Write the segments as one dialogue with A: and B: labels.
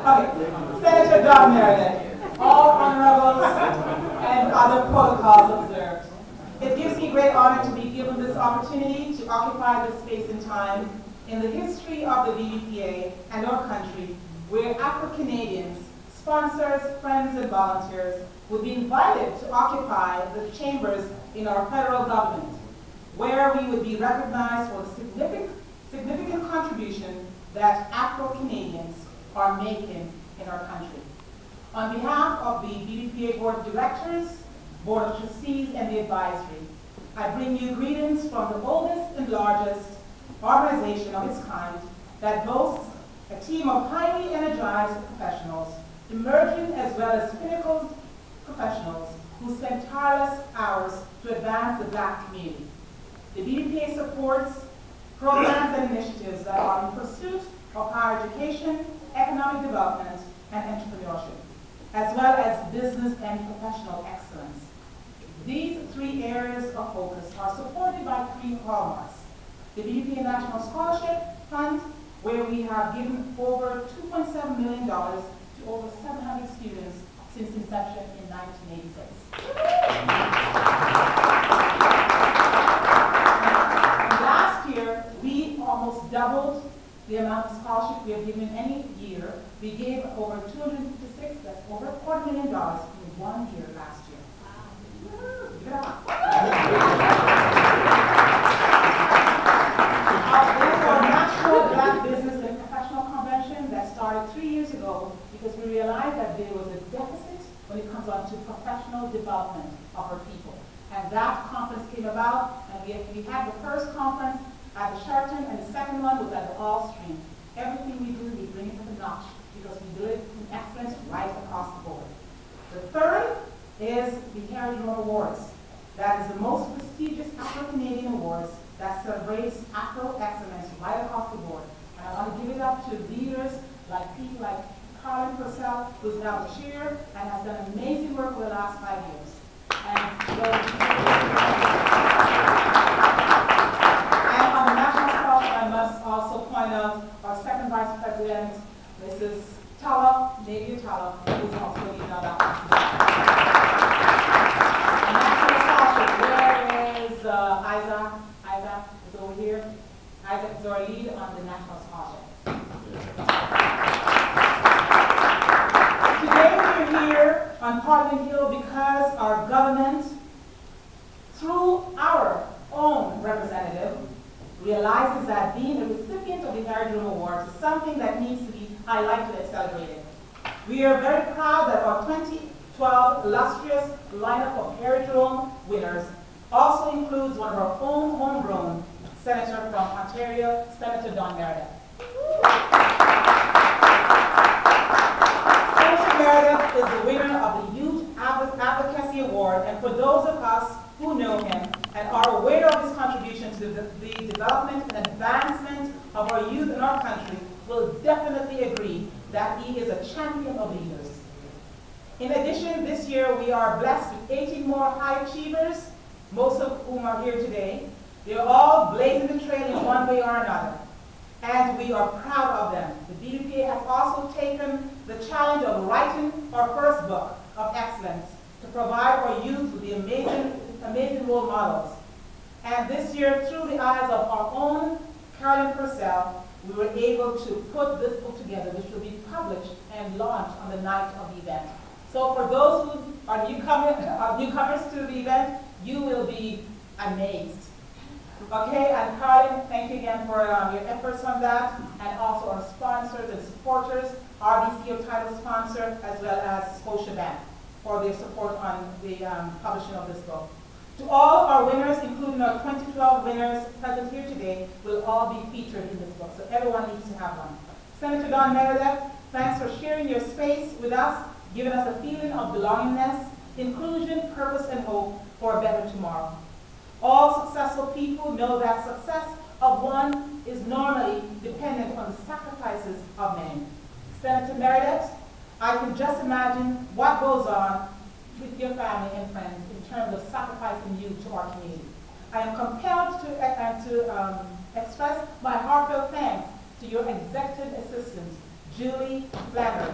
A: Okay, Senator Don Meredith, all honorables and other protocols observed. It gives me great honor to be given this opportunity to occupy this space and time in the history of the BBPA and our country, where Afro-Canadians, sponsors, friends, and volunteers will be invited to occupy the chambers in our federal government, where we would be recognized for the significant contribution that Afro-Canadians are making in our country. On behalf of the BBPA Board of Directors, Board of Trustees, and the Advisory, I bring you greetings from the oldest and largest organization of its kind that boasts a team of highly energized professionals, emerging as well as pinnacle professionals who spend tireless hours to advance the Black community. The BBPA supports programs and initiatives that are in pursuit of higher education, economic development, and entrepreneurship, as well as business and professional excellence. These three areas of focus are supported by three hallmarks. The BBPA National Scholarship Fund, where we have given over $2.7 million to over 700 students since inception in 1986. And last year, we almost doubled the amount of scholarship we have given in any year. We gave over 256, that's over $250 million in 1 year last year. Give it up. There's our National Black Business and Professional Convention that started 3 years ago because we realized that there was a deficit when it comes on to professional development of our people. And that conference came about, and we had the first conference at the Sheraton, and the second one was at the All-Stream. Everything we do, we bring it to the notch because we do it in excellence right across the board. The third is the Harry Jerome Awards. That is the most prestigious Afro-Canadian awards that celebrates Afro-excellence right across the board. And I want to give it up to leaders like people like Pauline Christian, who's now the chair and has done amazing work for the last 5 years. And on the national scholarship, I must also point out our second vice president, Mrs. Tala, Navy Tala, who's also leading on that one. National scholarship, where is Isaac? Isaac is over here. Isaac is our lead on the national scholarship. Today we're here on Parliament Hill because our government, through our own representative, realizes that being a recipient of the Harry Jerome Awards is something that needs to be highlighted and celebrated. We are very proud that our 2012 illustrious lineup of Harry Jerome winners also includes one of our own homegrown senator from Ontario, Senator Don Meredith. Senator Meredith is the winner of the Youth Advocacy Award, and for those of us who know him and are aware of his contribution to the development and advancement of our youth in our country will definitely agree that he is a champion of leaders. In addition, this year we are blessed with 18 more high achievers, most of whom are here today. They're all blazing the trail in one way or another, and we are proud of them. The BBPA has also taken the challenge of writing our first book of excellence to provide our youth with the amazing role models. And this year, through the eyes of our own Caroline Purcell, we were able to put this book together, which will be published and launched on the night of the event. So for those who are newcomers to the event, you will be amazed. Okay, and Caroline, thank you again for your efforts on that, and also our sponsors and supporters, RBCO title sponsor, as well as Scotiabank, for their support on the publishing of this book. To all our winners, including our 2012 winners present here today, will all be featured in this book, so everyone needs to have one. Senator Don Meredith, thanks for sharing your space with us, giving us a feeling of belongingness, inclusion, purpose, and hope for a better tomorrow. All successful people know that success of one is normally dependent on the sacrifices of many. Senator Meredith, I can just imagine what goes on with your family and friends in terms of sacrificing you to our community. I am compelled to express my heartfelt thanks to your executive assistant, Julie Flannery.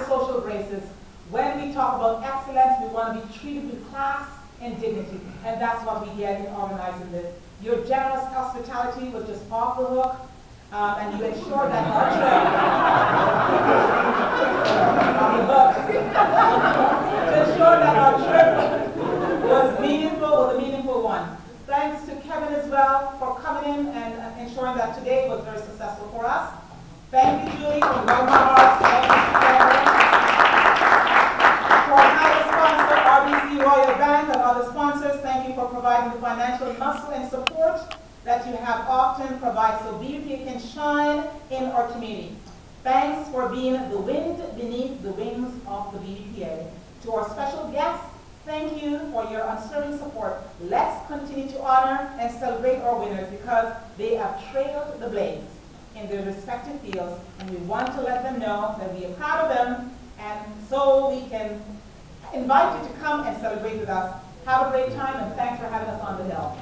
A: Social graces. When we talk about excellence, we want to be treated with class and dignity, and that's what we get in organizing this. Your generous hospitality was just off the hook, and you ensured that our trip was a meaningful one. Thanks to Kevin as well for coming in and ensuring that today was very successful for us. Thank you, Julie, from my heart. Thank you, Sarah. For our title sponsor, RBC Royal Bank, and other sponsors, thank you for providing the financial muscle and support that you have often provided so BBPA can shine in our community. Thanks for being the wind beneath the wings of the BBPA. To our special guests, thank you for your unswerving support. Let's continue to honor and celebrate our winners because they have trailed the blades in their respective fields, and we want to let them know that we are proud of them, and so we can invite you to come and celebrate with us. Have a great time, and thanks for having us on the Hill.